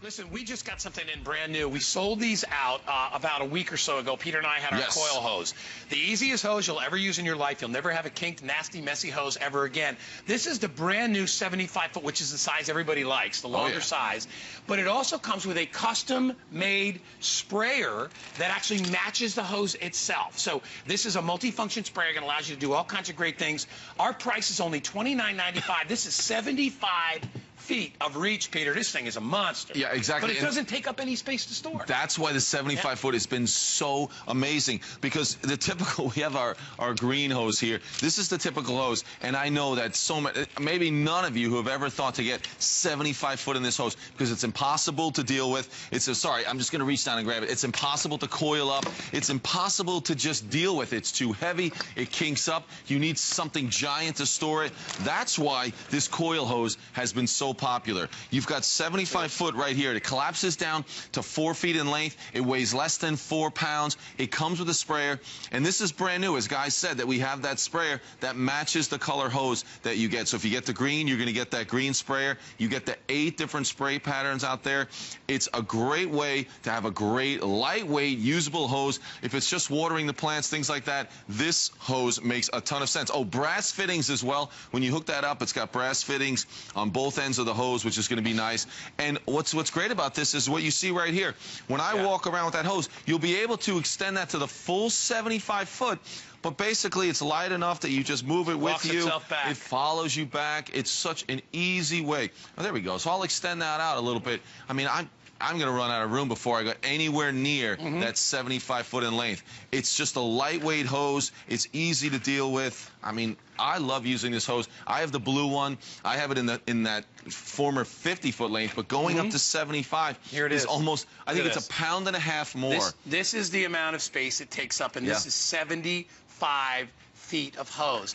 Listen, we just got something in brand new. We sold these out about a week or so ago. Peter and I had our Coil hose. The easiest hose you'll ever use in your life. You'll never have a kinked, nasty, messy hose ever again. This is the brand new 75-foot, which is the size everybody likes, the longer size. But it also comes with a custom-made sprayer that actually matches the hose itself. So this is a multi-function sprayer that allows you to do all kinds of great things. Our price is only $29.95. This is 75 feet of reach, Peter. This thing is a monster. Yeah, exactly. But it doesn't take up any space to store. That's why the 75-foot has been so amazing, because the typical, we have our green hose here. This is the typical hose, and I know that maybe none of you who have ever thought to get 75 foot in this hose, because it's impossible to deal with. Sorry, I'm just going to reach down and grab it. It's impossible to coil up. It's impossible to just deal with. It's too heavy. It kinks up. You need something giant to store it. That's why this Coil hose has been so popular. You've got 75 foot right here. It collapses down to 4 feet in length. It weighs less than 4 pounds. It comes with a sprayer, and this is brand new, as Guy said, that we have that sprayer that matches the color hose that you get. So if you get the green, you're going to get that green sprayer. You get the 8 different spray patterns out there. It's a great way to have a great, lightweight, usable hose. If it's just watering the plants, things like that, this hose makes a ton of sense. Oh, brass fittings as well. When you hook that up, it's got brass fittings on both ends of the hose, which is going to be nice. And what's great about this is what you see right here. When I walk around with that hose, you'll be able to extend that to the full 75 foot. But basically, it's light enough that you just move it with you. It follows you back. It's such an easy way. Oh, there we go. So I'll extend that out a little bit. I mean, I'm going to run out of room before I go anywhere near that 75 foot in length. It's just a lightweight hose. It's easy to deal with. I mean, I love using this hose. I have the blue one. I have it in that former 50-foot length, but going up to 75 here it is almost, I think it's a pound and a half more. This is the amount of space it takes up, and this is 75 feet of hose.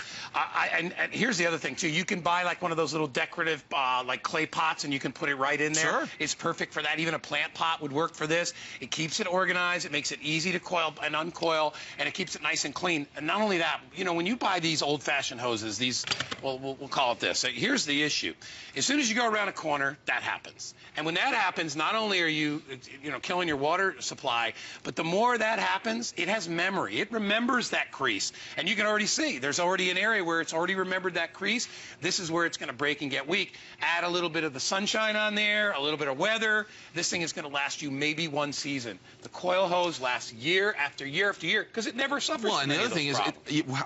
And here's the other thing too. You can buy like one of those little decorative like clay pots, and you can put it right in there. Sure. It's perfect for that. Even a plant pot would work for this. It keeps it organized. It makes it easy to coil and uncoil, and it keeps it nice and clean. And not only that, you know, when you buy these old-fashioned hoses, these, well, we'll call it this. Here's the issue. As soon as you go around a corner, that happens. And when that happens, not only are you killing your water supply, but the more that happens, it has memory. It remembers that crease, and you can already see there's already an area where it's already remembered that crease. This is where it's going to break and get weak. Add a little bit of the sunshine on there, a little bit of weather. This thing is going to last you maybe 1 season. The Coil hose lasts year after year after year because it never suffers. Well, and the other thing is,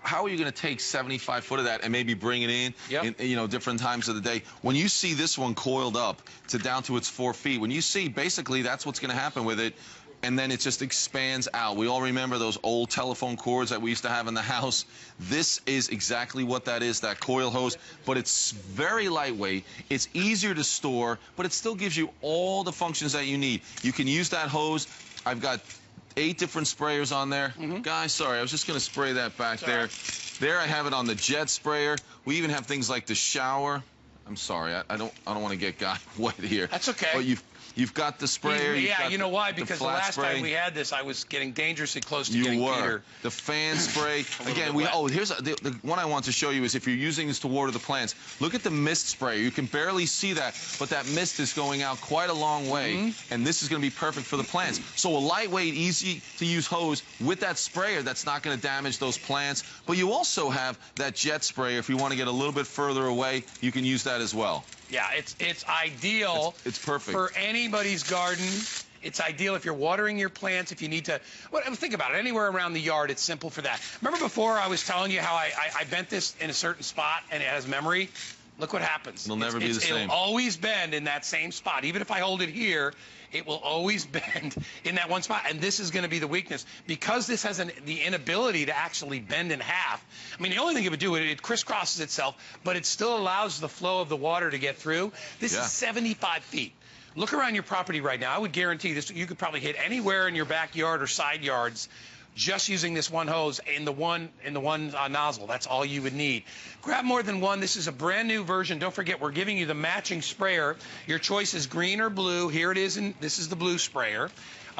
how are you going to take 75 foot of that and maybe bring it in, different times of the day? When you see this one coiled up to down to its 4 feet, when you see basically that's what's going to happen with it. And then it just expands out. We all remember those old telephone cords that we used to have in the house. This is exactly what that is, that Coil hose, but it's very lightweight. It's easier to store, but it still gives you all the functions that you need. You can use that hose. I've got 8 different sprayers on there. Guys, sorry, I was just going to spray that back there. There I have it on the jet sprayer. We even have things like the shower. I'm sorry, I don't want to get Guy wet here. That's okay. But you've got the sprayer. Yeah, you know why? Because the last time we had this, I was getting dangerously close to getting Peter. The fan spray. Again, here's the one I want to show you is if you're using this to water the plants. Look at the mist sprayer. You can barely see that, but that mist is going out quite a long way, and this is going to be perfect for the plants. So a lightweight, easy to use hose with that sprayer that's not going to damage those plants. But you also have that jet sprayer. If you want to get a little bit further away, you can use that as well. Yeah, it's ideal. It's perfect for anybody's garden. It's ideal if you're watering your plants, if you need to. Well, think about it. Anywhere around the yard, it's simple for that. Remember before I was telling you how I bent this in a certain spot and it has memory? Look what happens. It'll never be the same. It'll always bend in that same spot. Even if I hold it here, it will always bend in that one spot. And this is going to be the weakness. Because this has the inability to actually bend in half, I mean, the only thing it would do, it crisscrosses itself, but it still allows the flow of the water to get through. This is 75 feet. Look around your property right now. I would guarantee this. You could probably hit anywhere in your backyard or side yards just using this one hose in the one nozzle. That's all you would need. Grab more than one. This is a brand new version. Don't forget, we're giving you the matching sprayer. Your choice is green or blue. Here it is, this is the blue sprayer.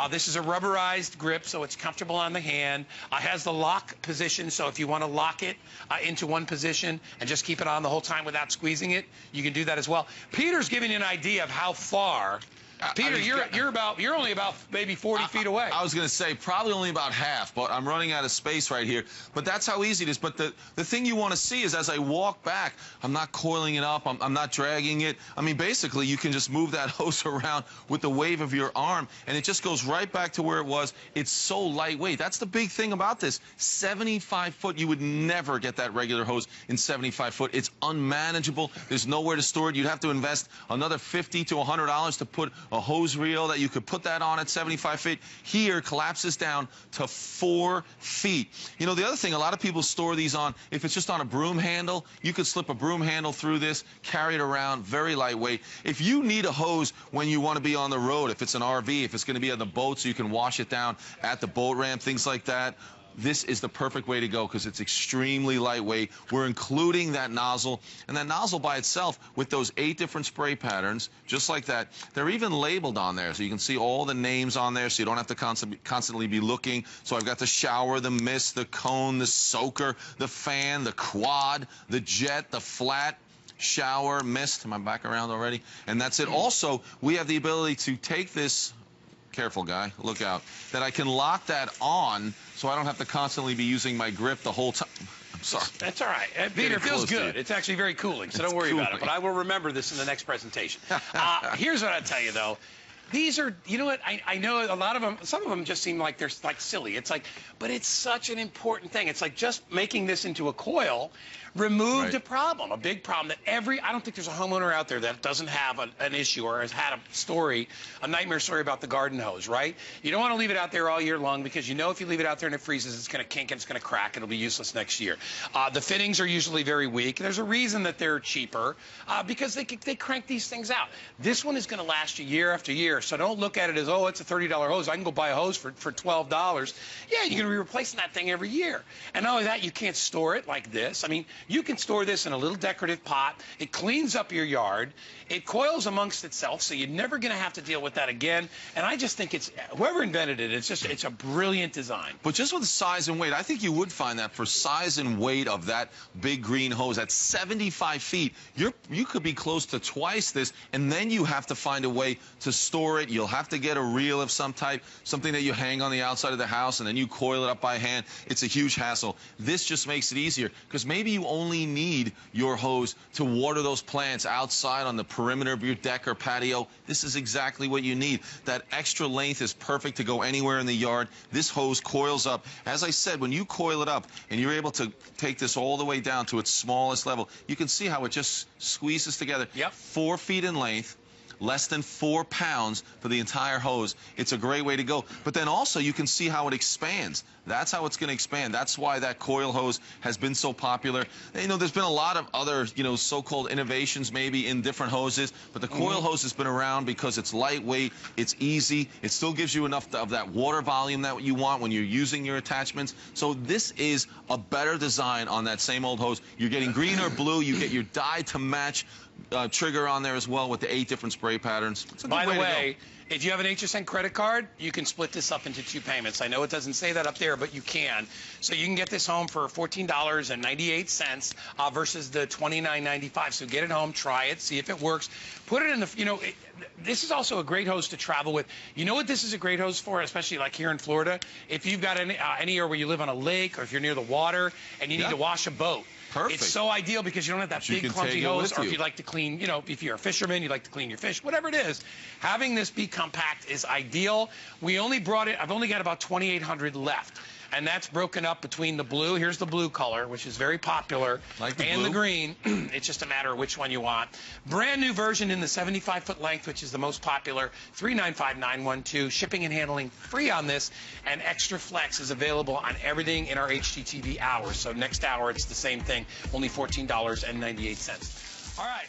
This is a rubberized grip, so it's comfortable on the hand. Has the lock position, so if you want to lock it into one position and just keep it on the whole time without squeezing it, you can do that as well. Peter's giving you an idea of how far Peter, you're only about maybe 40 feet away. I was going to say probably only about half, but I'm running out of space right here. But that's how easy it is. But the thing you want to see is as I walk back, I'm not coiling it up. I'm not dragging it. I mean, basically, you can just move that hose around with the wave of your arm, and it just goes right back to where it was. It's so lightweight. That's the big thing about this. 75 foot, you would never get that regular hose in 75 foot. It's unmanageable. There's nowhere to store it. You'd have to invest another $50 to $100 to put a hose reel that you could put that on at 75 feet. Here, collapses down to 4 feet. You know, the other thing, a lot of people store these on, if it's just on a broom handle, you could slip a broom handle through this, carry it around, very lightweight. If you need a hose when you want to be on the road, if it's an RV, if it's going to be on the boat so you can wash it down at the boat ramp, things like that, this is the perfect way to go because it's extremely lightweight. We're including that nozzle, and that nozzle by itself with those 8 different spray patterns, just like that. They're even labeled on there, so you can see all the names on there, so you don't have to constantly be looking. So I've got the shower, the mist, the cone, the soaker, the fan, the quad, the jet, the flat, shower, mist. Am I back around already? And that's it. Also, we have the ability to take this, careful guy, look out, that I can lock that on so I don't have to constantly be using my grip the whole time. I'm sorry. That's all right. Peter, it feels good. It's actually very cooling, so don't worry about it. But I will remember this in the next presentation. Here's what I'll tell you, though. These are, you know what, I know a lot of them, some of them just seem like they're like silly. It's like, but it's such an important thing. It's like just making this into a coil removed a problem, a big problem that I don't think there's a homeowner out there that doesn't have an issue or has had a nightmare story about the garden hose, right? You don't want to leave it out there all year long because you know if you leave it out there and it freezes, it's going to kink and it's going to crack. It'll be useless next year. The fittings are usually very weak. There's a reason that they're cheaper because they crank these things out. This one is going to last you year after year, so don't look at it as, oh, it's a $30 hose. I can go buy a hose for $12. Yeah, you're going to be replacing that thing every year. And not only that, you can't store it like this. I mean, you can store this in a little decorative pot. It cleans up your yard. It coils amongst itself, so you're never going to have to deal with that again. And I just think whoever invented it, it's a brilliant design. But just with the size and weight, I think you would find that for size and weight of that big green hose at 75 feet, you could be close to twice this, and then you have to find a way to store it. You'll have to get a reel of some type, something that you hang on the outside of the house, and then you coil it up by hand. It's a huge hassle. This just makes it easier because maybe you only need your hose to water those plants outside on the perimeter of your deck or patio. This is exactly what you need. That extra length is perfect to go anywhere in the yard. This hose coils up. As I said, when you coil it up and you're able to take this all the way down to its smallest level, you can see how it just squeezes together. Yep. 4 feet in length. Less than 4 pounds for the entire hose. It's a great way to go. But then also you can see how it expands. That's how it's going to expand. That's why that coil hose has been so popular. You know, there's been a lot of other, you know, so-called innovations maybe in different hoses, but the coil hose has been around because it's lightweight, it's easy, it still gives you enough of that water volume that you want when you're using your attachments. So this is a better design on that same old hose. You're getting green or blue, you get your dye to match trigger on there as well with the 8 different spray patterns. By the way, if you have an HSN credit card, you can split this up into 2 payments. I know it doesn't say that up there, but you can. So you can get this home for $14.98 versus the $29.95. So get it home, try it, see if it works. Put it in the, you know, this is also a great hose to travel with. You know what this is a great hose for, especially like here in Florida? If you've got anywhere where you live on a lake or if you're near the water and you need to wash a boat. Perfect. It's so ideal because you don't have that big clumsy hose, or if you like to clean, you know, if you're a fisherman, you like to clean your fish, whatever it is, having this be compact is ideal. We only brought it, I've only got about 2,800 left. And that's broken up between the blue, here's the blue color, which is very popular, and the green. It's just a matter of which one you want. Brand new version in the 75-foot length, which is the most popular, $395,912. Shipping and handling free on this, and Extra Flex is available on everything in our HGTV hours. So next hour, it's the same thing, only $14.98. All right.